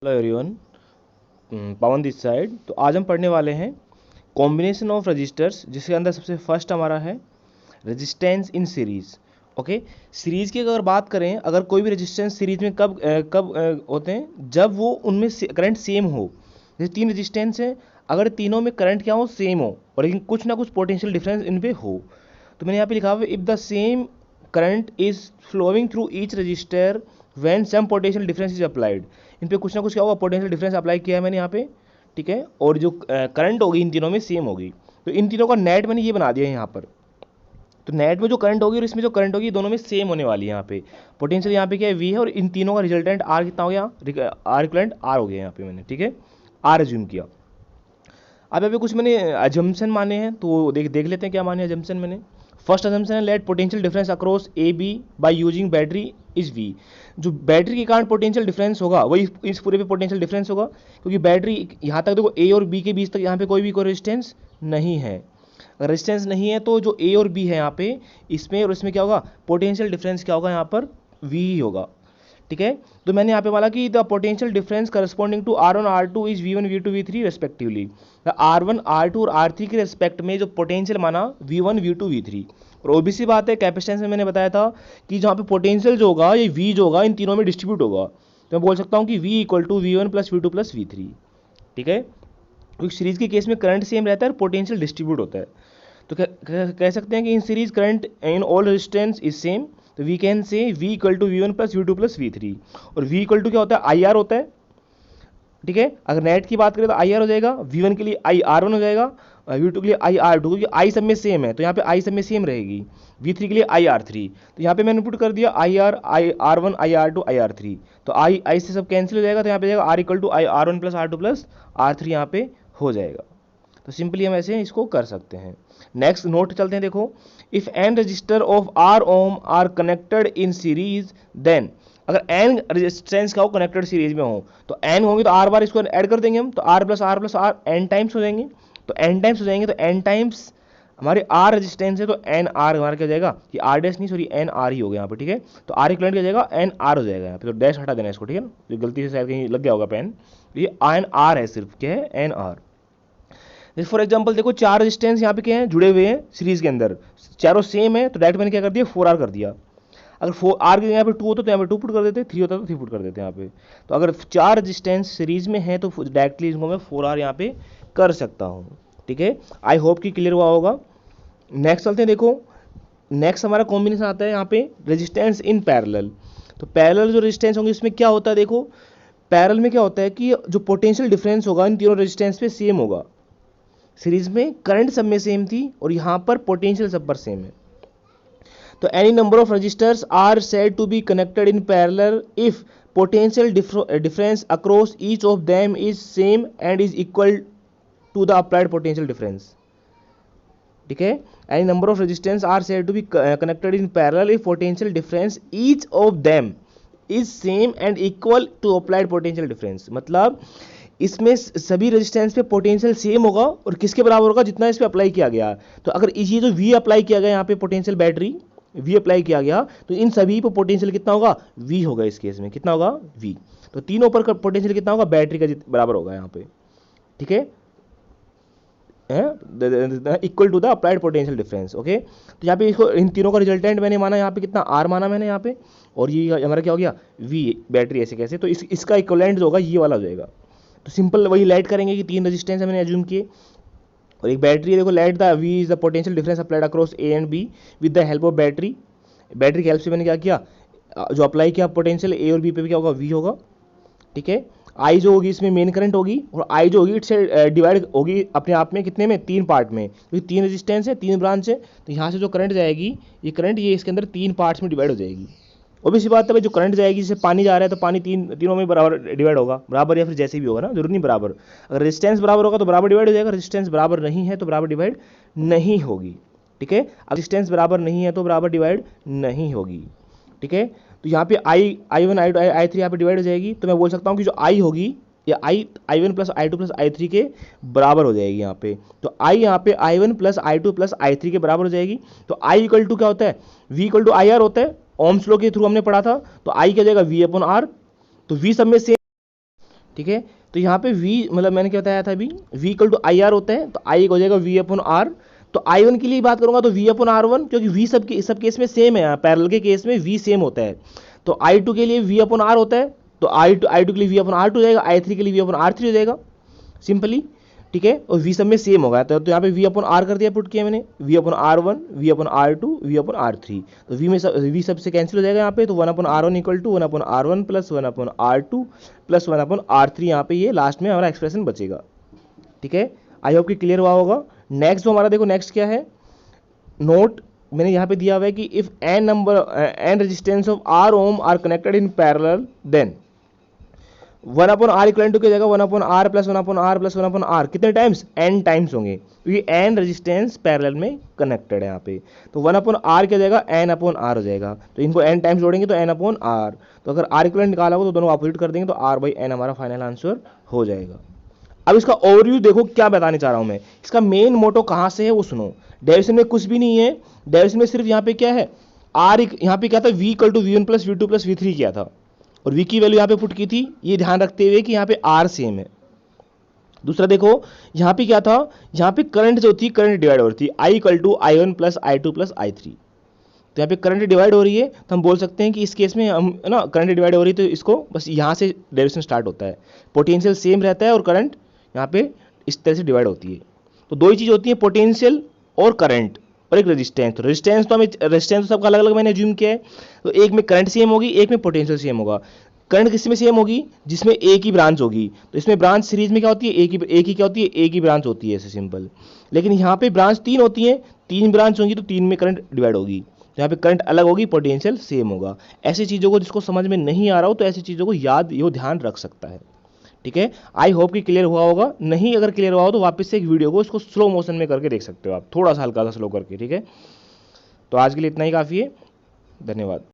Hello everyone, Pawan this side. तो आज हम पढ़ने वाले हैं कॉम्बिनेशन ऑफ रजिस्टर्स, जिसके अंदर सबसे फर्स्ट हमारा है resistance in series. Okay, series की अगर बात करें, अगर कोई भी रेजिस्टेंस सीरीज में कब होते हैं, जब वो उनमें करंट सेम हो। जैसे तीन रेजिस्टेंस है, अगर तीनों में करंट क्या हो, सेम हो, और लेकिन कुछ ना कुछ पोटेंशियल डिफरेंस इन पे हो। तो मैंने यहाँ पे लिखा हुआ है, if the same current is flowing through each resistor when some potential difference is applied. इन पे कुछ ना कुछ क्या होगा, पोटेंशियल डिफरेंस अप्लाई किया है मैंने यहाँ पे, ठीक है। और जो करंट होगी इन तीनों में सेम होगी, तो इन तीनों का नेट मैंने ये बना दिया है यहाँ पर। तो नेट में जो करंट होगी और इसमें जो करंट होगी, दोनों में सेम होने वाली है। यहाँ पे पोटेंशियल यहाँ पे क्या है, वी है, और इन तीनों का रिजल्टेंट आर कितना हो गया, आर इक्वलेंट आर हो गया यहाँ पे मैंने, ठीक है, आर एज्यूम किया। अब यहाँ पे कुछ मैंने अजम्पशन माने हैं, तो देख देख लेते हैं क्या माने अजम्पशन मैंने। फर्स्ट अजम्पशन है, let potential difference across A B by using battery is V. जो बैटरी के कारण पोटेंशियल डिफरेंस होगा वही इस पूरे पे पोटेंशियल डिफरेंस होगा, क्योंकि बैटरी यहाँ तक देखो, ए और बी के बीच तक यहाँ पे कोई भी कोई रेजिस्टेंस नहीं है। अगर रेजिस्टेंस नहीं है तो जो ए और बी है यहाँ पे, इसमें और इसमें क्या होगा, पोटेंशियल डिफरेंस क्या होगा यहाँ पर, वी ही होगा, ठीक है। तो मैंने यहाँ पे बोला कि the potential difference corresponding to R one R two is V one V two V three respectively. R one R two और आर थ्री के रेस्पेक्ट में जो पोटेंशियल माना, V one V two V three. और ओबीसी बात है, capacitance में मैंने बताया था कि जहाँ पे पोटेंशियल जो होगा, ये वी जो होगा, इन तीनों में डिस्ट्रीब्यूट होगा। तो मैं बोल सकता हूँ कि V equal to V one plus V two plus V three, ठीक है। क्योंकि सीरीज के केस में करंट सेम रहता है और पोटेंशियल डिस्ट्रीब्यूट होता है। तो कह सकते हैं कि in series current in all resistance is same. तो we can say V equal to V one plus V two plus V three. और वी इक्वल टू क्या होता है, आई आर होता है, ठीक है। अगर नेट की बात करें तो आई आर हो जाएगा, वी वन के लिए आई आर वन हो जाएगा, वी टू के लिए आई आर टू, क्योंकि आई सब में सेम है तो यहाँ पे आई सब में सेम रहेगी। वी थ्री के लिए आई आर थ्री, तो यहाँ पे मैंने पुट कर दिया I R one I R two I R three. तो आई आई से सब कैंसिल हो जाएगा, तो यहाँ पे जाएगा R equal to I R one plus R two plus R three यहाँ पे हो जाएगा। तो सिंपली हम ऐसे इसको कर सकते हैं। नेक्स्ट नोट चलते हैं, देखो, if n resistor of R ohm are connected in series then. अगर एन रेजिस्टेंस का हो कनेक्टेड सीरीज में हो, तो एन होंगे तो आर बार इसको ऐड कर देंगे हम, तो R plus R n times हो जाएंगे। तो एन टाइम्स हो जाएंगे, तो एन टाइम्स हमारे आर रेजिस्टेंस है, तो एन आर हमारा क्या हो जाएगा, ये आर डैश नहीं, सॉरी एन आर ही हो गया यहाँ पे, ठीक है। तो आर इक्वलेंट क्या हो जाएगा, एन आर हो जाएगा यहाँ पे, तो डैश हटा देना इसको, ठीक है ना, तो गलती से शायद कहीं लग गया होगा पेन। ये एन आर है, सिर्फ क्या है, एन आर। जैसे फॉर एग्जांपल देखो, चार रेजिस्टेंस यहाँ पे क्या है, जुड़े हुए हैं सीरीज के अंदर, चारों सेम है, तो डायरेक्ट मैंने क्या कर दिया, 4R कर दिया। अगर 4R के यहाँ पे 2 होता तो यहाँ पे 2 पुट कर देते, 3 होता तो 3 पुट कर देते यहाँ पे। तो अगर चार रेजिस्टेंस सीरीज में है तो डायरेक्टली इनको मैं 4R यहाँ पे कर सकता हूँ, ठीक है। आई होप कि क्लियर हुआ होगा। नेक्स्ट चलते हैं, देखो नेक्स्ट हमारा कॉम्बिनेशन आता है यहाँ पे रेजिस्टेंस इन पैरेलल। तो पैरेलल जो रेजिस्टेंस होंगे उसमें क्या होता है, देखो पैरेलल में क्या होता है कि जो पोटेंशियल डिफरेंस होगा इन तीनों रेजिस्टेंस पे सेम होगा। सीरीज में करंट सब में सेम थी और यहाँ पर पोटेंशियल सब पर सेम है। तो any number of resistors are said to be connected in parallel if potential difference across each of them is same and is equal to the applied potential difference, ठीक है। Any number of resistance are said to be connected in parallel if potential difference each of them is same and equal to applied potential difference. मतलब इसमें सभी resistance पे potential same होगा और किसके बराबर होगा, जितना इस पे अप्लाई किया गया। तो अगर ये जो वी अप्लाई किया गया यहाँ पे पोटेंशियल बैटरी वी अप्लाई किया गया, तो इन सभी पर पोटेंशियल कितना होगा, वी होगा। इस केस में कितना होगा, वी। तो तीनों पर पोटेंशियल कितना होगा, बैटरी का बराबर होगा यहाँ पे, ठीक है, equal to the applied potential difference. Okay, तो यहाँ पे इसको इन तीनों का रिजल्टेंट मैंने माना यहाँ पे कितना, आर माना मैंने यहाँ पे, और ये हमारा क्या हो गया, वी बैटरी ऐसे कैसे, तो इसका इक्वलेंट जो होगा ये वाला हो जाएगा। तो सिंपल वही लाइट करेंगे कि तीन रेजिस्टेंस मैंने एज्यूम किए और एक बैटरी है। देखो let the V is the potential difference applied across A and B with the help of battery. Battery की हेल्प से मैंने क्या किया, जो अप्लाई किया पोटेंशियल ए और बी पे भी क्या होगा, वी होगा, ठीक है। आई जो होगी इसमें मेन करंट होगी, और आई जो होगी इससे डिवाइड होगी अपने आप में कितने में, 3 पार्ट में, क्योंकि 3 रेजिस्टेंस है 3 ब्रांच है। तो यहाँ से जो करंट जाएगी, ये करंट ये इसके अंदर 3 पार्ट्स में डिवाइड हो जाएगी। ऑब्वियस बात है भाई, जो करंट जाएगी, जैसे पानी जा रहा है तो पानी तीनों में बराबर डिवाइड होगा, बराबर या फिर जैसे भी होगा ना, जरूर नहीं बराबर। अगर रेजिस्टेंस बराबर होगा तो बराबर डिवाइड हो जाएगा, रेजिस्टेंस बराबर नहीं है तो बराबर डिवाइड नहीं होगी, ठीक है। रेजिस्टेंस बराबर नहीं है तो बराबर डिवाइड नहीं होगी, ठीक है। तो यहाँ पे आई वन आई थ्री यहाँ पे डिवाइड हो जाएगी, तो मैं बोल सकता हूँ कि जो आई होगी ये I one plus I two plus I three के बराबर हो जाएगी यहाँ पे। तो आई यहाँ पे I one plus I two plus I three के बराबर हो जाएगी। तो आई इक्वल टू क्या होता है, V equal to I R होता है, ओम्स लॉ के थ्रू हमने पढ़ा था। तो आई क्या हो जाएगा, वी अपॉन आर। तो वी सब में सेम, ठीक है। तो यहाँ पे v मतलब मैंने क्या बताया था अभी, v equal to I R होता है, तो i हो जाएगा v अपन आर। तो i1 के लिए बात करूंगा तो v अपन r1, क्योंकि v सब केस में सेम है, पैरेलल के केस में v सेम होता है। तो i2 के लिए v अपन r होता है, तो i2 के लिए v अपन r2 हो जाएगा, i3 के लिए v अपन r3 हो जाएगा सिंपली, ठीक है। और v सब में सेम होगा, तो यहाँ पे v अपन r कर दिया, पुट किया मैंने, v अपन r1, v अपन r2, v अपन r3। तो v सब से कैंसिल हो जाएगा यहाँ पे, तो 1 upon r1 equal to 1 upon r1 plus 1 upon r2 plus 1 upon r3, यहाँ पे ये लास्ट में हमारा एक्सप्रेशन बचेगा, ठीक है। आई होप कि क्लियर हुआ होगा। नेक्स्ट जो हमारा देखो, नेक्स्ट क्या है, नोट मैंने यहाँ पे दिया हुआ है कि if n resistance of r ohm are connected in parallel, then 1 upon r equal to की जगह 1 upon r plus 1 upon r plus 1 upon r कितने टाइम्स, n टाइम्स होंगे, क्योंकि n रेजिस्टेंस पैरेलल में कनेक्टेड है यहाँ पे। तो 1 अपन r की जगह n अपन r हो जाएगा, तो इनको n टाइम्स जोड़ेंगे तो n अपन r। तो अगर r इक्वल निकाला हो तो दोनों अपोजिट कर देंगे, तो r बाई n हमारा फाइनल आंसर हो जाएगा। अब इसका ओवरव्यू देखो क्या बताने चाह रहा हूं मैं, इसका मेन मोटो कहां से है वो सुनो। डेरिवेशन में कुछ भी नहीं है, डेरिवेशन में सिर्फ यहाँ पे क्या है, आर यहाँ पे क्या था, v equal to v1 plus v2 plus v3 किया था, और v की वैल्यू यहाँ पे पुट की थी, ये ध्यान रखते हुए कि यहाँ पे r सेम है। दूसरा देखो यहाँ पे क्या था, यहाँ पे करंट जो थी, करंट डिवाइड हो रही थी, i equal to i1 plus i2 plus i3। तो यहाँ पे करंट डिवाइड हो रही है, तो हम बोल सकते हैं कि इस केस में हम ना करंट डिवाइड हो रही है, तो इसको बस यहाँ से डेरिवेशन स्टार्ट होता है, पोटेंशियल सेम रहता है और करंट यहाँ पे इस तरह से डिवाइड होती है। तो दो ही चीज़ होती है, पोटेंशियल और करंट, और एक रेजिस्टेंस। तो रेजिस्टेंस तो सबका अलग अलग मैंने ज्यूम किया है, तो एक में करंट सेम होगी, एक में पोटेंशियल सेम होगा। करंट किस में सेम होगी, जिसमें एक ही ब्रांच होगी, तो इसमें ब्रांच सीरीज में क्या होती है, एक ही क्या होती है, एक ही ब्रांच होती है, ऐसे सिंपल। लेकिन यहाँ पे ब्रांच 3 होती है, 3 ब्रांच होंगी, तो 3 में करंट डिवाइड होगी, तो यहाँ पे करंट अलग होगी, पोटेंशियल सेम होगा। ऐसी चीज़ों को जिसको समझ में नहीं आ रहा हो तो ऐसी चीज़ों को यो ध्यान रख सकता है, ठीक है। आई होप कि क्लियर हुआ होगा, नहीं अगर क्लियर हुआ हो तो वापस से एक वीडियो को इसको स्लो मोशन में करके देख सकते हो आप, थोड़ा सा हल्का सा स्लो करके, ठीक है। तो आज के लिए इतना ही काफ़ी है, धन्यवाद।